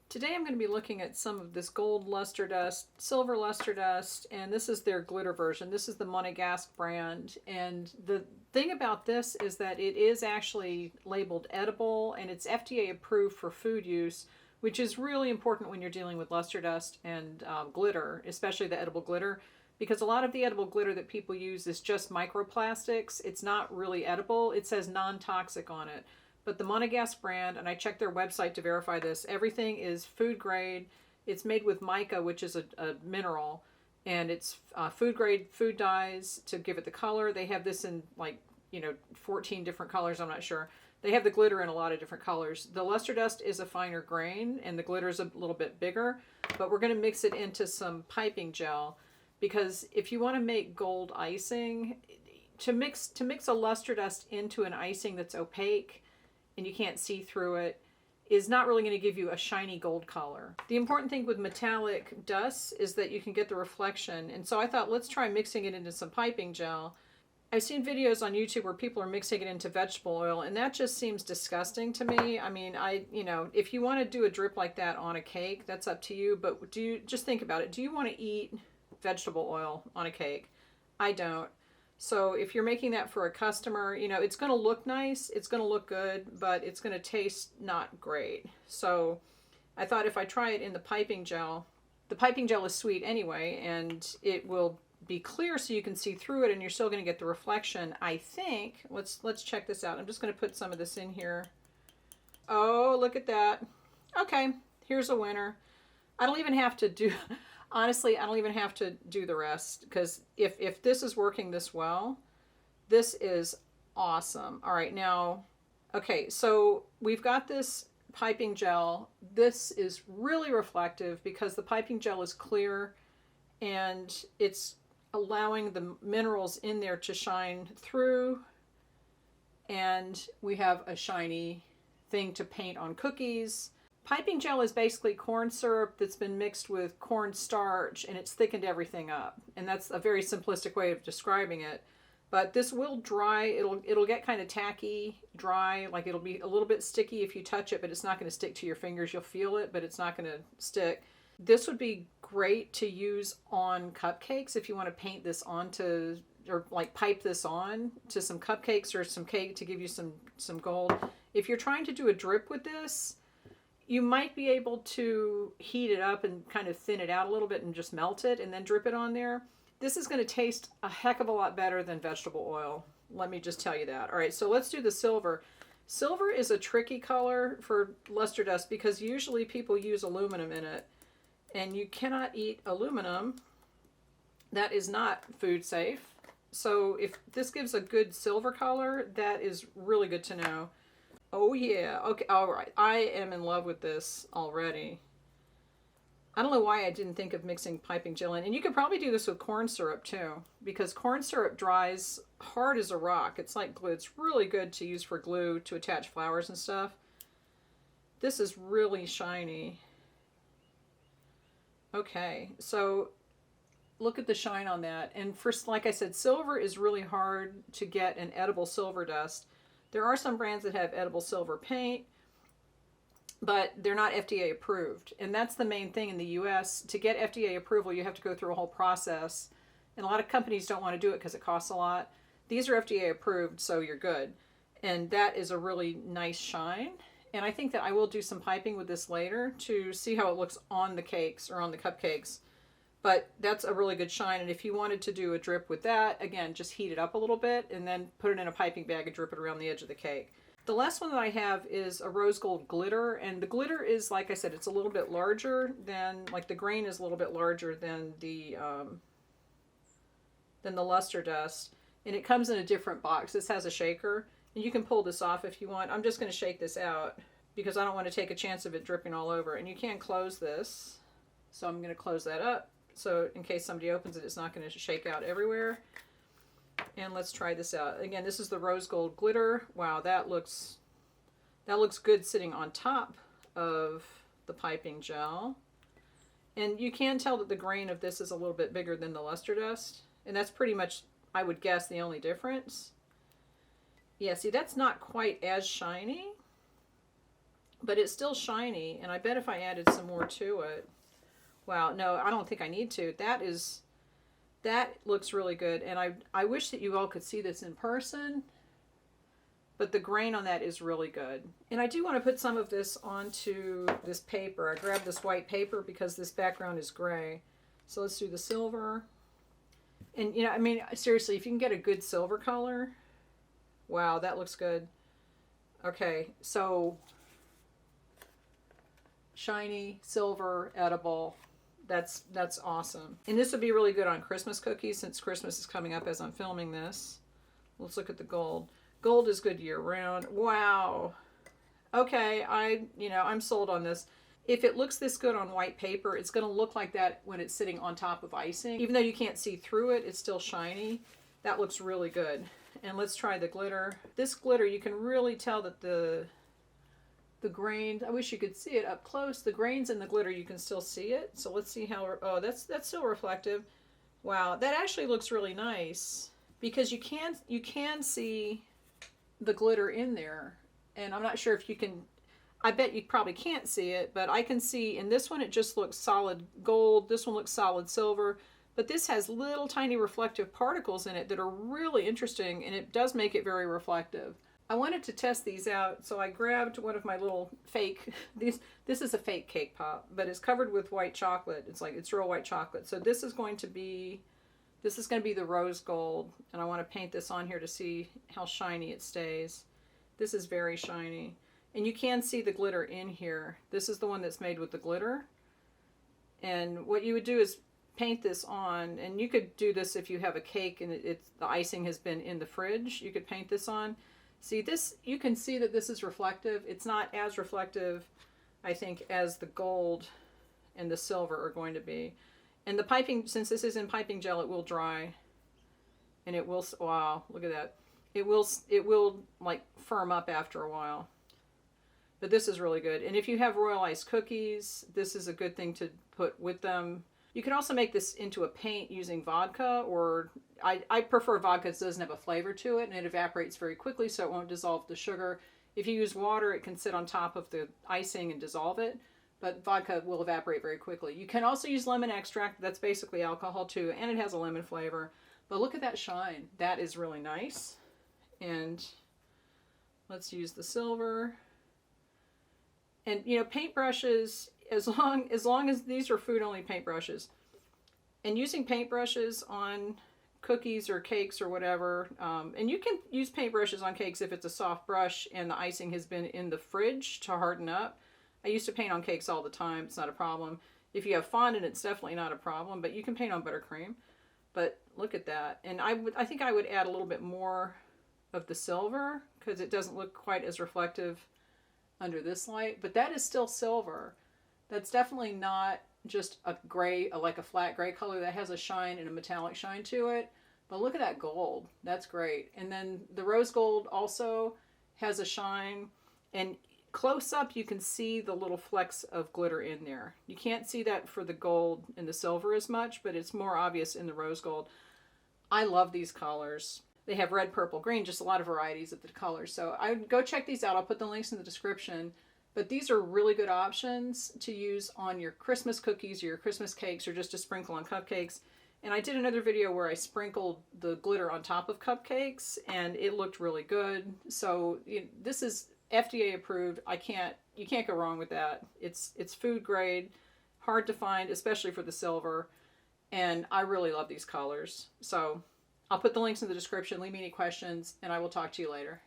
Today I'm going to be looking at some of this gold luster dust, silver luster dust, and this is their glitter version. This is the Monegasque brand, and the thing about this is that it is actually labeled edible and it's FDA approved for food use, which is really important when you're dealing with luster dust and glitter, especially the edible glitter, because a lot of the edible glitter that people use is just microplastics. It's not really edible. It says non-toxic on it. But the Monegasque brand, and I checked their website to verify this, everything is food grade. It's made with mica, which is a mineral, and it's food grade food dyes to give it the color. They have this in 14 different colors, I'm not sure. They have the glitter in a lot of different colors. The luster dust is a finer grain and the glitter is a little bit bigger, but we're going to mix it into some piping gel, because if you want to make gold icing, to mix a luster dust into an icing that's opaque and you can't see through it is not really going to give you a shiny gold color. The important thing with metallic dust is that you can get the reflection. And so I thought, let's try mixing it into some piping gel. I've seen videos on YouTube where people are mixing it into vegetable oil, and that just seems disgusting to me. I mean, if you want to do a drip like that on a cake, that's up to you, but just think about it. Do you want to eat vegetable oil on a cake? I don't. So if you're making that for a customer, it's going to look nice, it's going to look good, but it's going to taste not great. So I thought if I try it in the piping gel is sweet anyway, and it will be clear so you can see through it and you're still going to get the reflection. I think, let's check this out. I'm just going to put some of this in here. Oh, look at that. Okay, here's a winner. I don't even have to do... Honestly, I don't even have to do the rest, because if this is working this well, this is awesome. All right, now, okay, so we've got this piping gel. This is really reflective because the piping gel is clear and it's allowing the minerals in there to shine through, and we have a shiny thing to paint on cookies. Piping gel is basically corn syrup that's been mixed with corn starch, and it's thickened everything up. And that's a very simplistic way of describing it. But this will dry. It'll get kind of tacky, dry, like it'll be a little bit sticky if you touch it, but it's not going to stick to your fingers. You'll feel it, but it's not going to stick. This would be great to use on cupcakes if you want to paint this onto, or like pipe this on to some cupcakes or some cake to give you some gold. If you're trying to do a drip with this, you might be able to heat it up and kind of thin it out a little bit and just melt it and then drip it on there. This is going to taste a heck of a lot better than vegetable oil. Let me just tell you that. All right, so let's do the silver. Silver is a tricky color for luster dust because usually people use aluminum in it. And you cannot eat aluminum. That is not food safe. So if this gives a good silver color, that is really good to know. Oh yeah, okay, all right. I am in love with this already. I don't know why I didn't think of mixing piping gel in. And you could probably do this with corn syrup too, because corn syrup dries hard as a rock. It's like glue. It's really good to use for glue to attach flowers and stuff. This is really shiny. Okay, so look at the shine on that. And first, like I said, silver is really hard to get an edible silver dust. There are some brands that have edible silver paint, but they're not FDA approved. And that's the main thing in the US. To get FDA approval, you have to go through a whole process. And a lot of companies don't want to do it because it costs a lot. These are FDA approved, so you're good. And that is a really nice shine. And I think that I will do some piping with this later to see how it looks on the cakes or on the cupcakes. But that's a really good shine, and if you wanted to do a drip with that, again, just heat it up a little bit and then put it in a piping bag and drip it around the edge of the cake. The last one that I have is a rose gold glitter, and the glitter is, like I said, it's a little bit larger than, like the grain is a little bit larger than the luster dust, and it comes in a different box. This has a shaker, and you can pull this off if you want. I'm just going to shake this out because I don't want to take a chance of it dripping all over, and you can close this, so I'm going to close that up. So in case somebody opens it, it's not going to shake out everywhere. And let's try this out. Again, this is the rose gold glitter. Wow, that looks good sitting on top of the piping gel. And you can tell that the grain of this is a little bit bigger than the luster dust. And that's pretty much, I would guess, the only difference. Yeah, see, that's not quite as shiny. but it's still shiny, and I bet if I added some more to it, wow, no, I don't think I need to. That looks really good, and I wish that you all could see this in person, but the grain on that is really good. And I do want to put some of this onto this paper. I grabbed this white paper because this background is gray. So let's do the silver. And, you know, I mean, seriously, if you can get a good silver color, wow, that looks good. Okay, so shiny, silver, edible. That's awesome. And this would be really good on Christmas cookies since Christmas is coming up as I'm filming this. Let's look at the gold. Gold is good year round. Wow. Okay, I'm sold on this. If it looks this good on white paper, it's going to look like that when it's sitting on top of icing. Even though you can't see through it, it's still shiny. That looks really good. And let's try the glitter. This glitter, you can really tell that the grains, I wish you could see it up close. The grains in the glitter, you can still see it. So let's see how, oh, that's still reflective. Wow, that actually looks really nice because you can see the glitter in there. And I'm not sure if you can, I bet you probably can't see it, but I can see in this one it just looks solid gold. This one looks solid silver, but this has little tiny reflective particles in it that are really interesting, and it does make it very reflective. I wanted to test these out, so I grabbed one of my little fake, this is a fake cake pop, but it's covered with white chocolate. It's real white chocolate. So this is going to be the rose gold, and I want to paint this on here to see how shiny it stays. This is very shiny. And you can see the glitter in here. This is the one that's made with the glitter. And what you would do is paint this on, and you could do this if you have a cake and the icing has been in the fridge. You could paint this on. See this, you can see that this is reflective. It's not as reflective, I think, as the gold and the silver are going to be. And the piping, since this is in piping gel, it will dry. And it will, wow, look at that. It will like firm up after a while. But this is really good. And if you have royal ice cookies, this is a good thing to put with them. You can also make this into a paint using vodka, or I prefer vodka because it doesn't have a flavor to it and it evaporates very quickly so it won't dissolve the sugar. If you use water, it can sit on top of the icing and dissolve it, but vodka will evaporate very quickly. You can also use lemon extract. That's basically alcohol too, and it has a lemon flavor. But look at that shine. That is really nice. And let's use the silver. And, you know, paintbrushes, as long as these are food-only paintbrushes, and using paintbrushes on cookies or cakes or whatever, and you can use paintbrushes on cakes if it's a soft brush and the icing has been in the fridge to harden up. I used to paint on cakes all the time. It's not a problem. If you have fondant, it's definitely not a problem, but you can paint on buttercream. But look at that. And I think I would add a little bit more of the silver because it doesn't look quite as reflective under this light, but that is still silver. That's definitely not just a gray, like a flat gray color. That has a shine and a metallic shine to it. But look at that gold. That's great. And then the rose gold also has a shine, and close up you can see the little flecks of glitter in there. You can't see that for the gold and the silver as much, but it's more obvious in the rose gold. I love these colors. They have red, purple, green, just a lot of varieties of the colors. So I would go check these out. I'll put the links in the description. But these are really good options to use on your Christmas cookies or your Christmas cakes, or just to sprinkle on cupcakes. And I did another video where I sprinkled the glitter on top of cupcakes, and it looked really good. So this is FDA approved. You can't go wrong with that. It's food grade, hard to find, especially for the silver. And I really love these colors. So I'll put the links in the description. Leave me any questions, and I will talk to you later.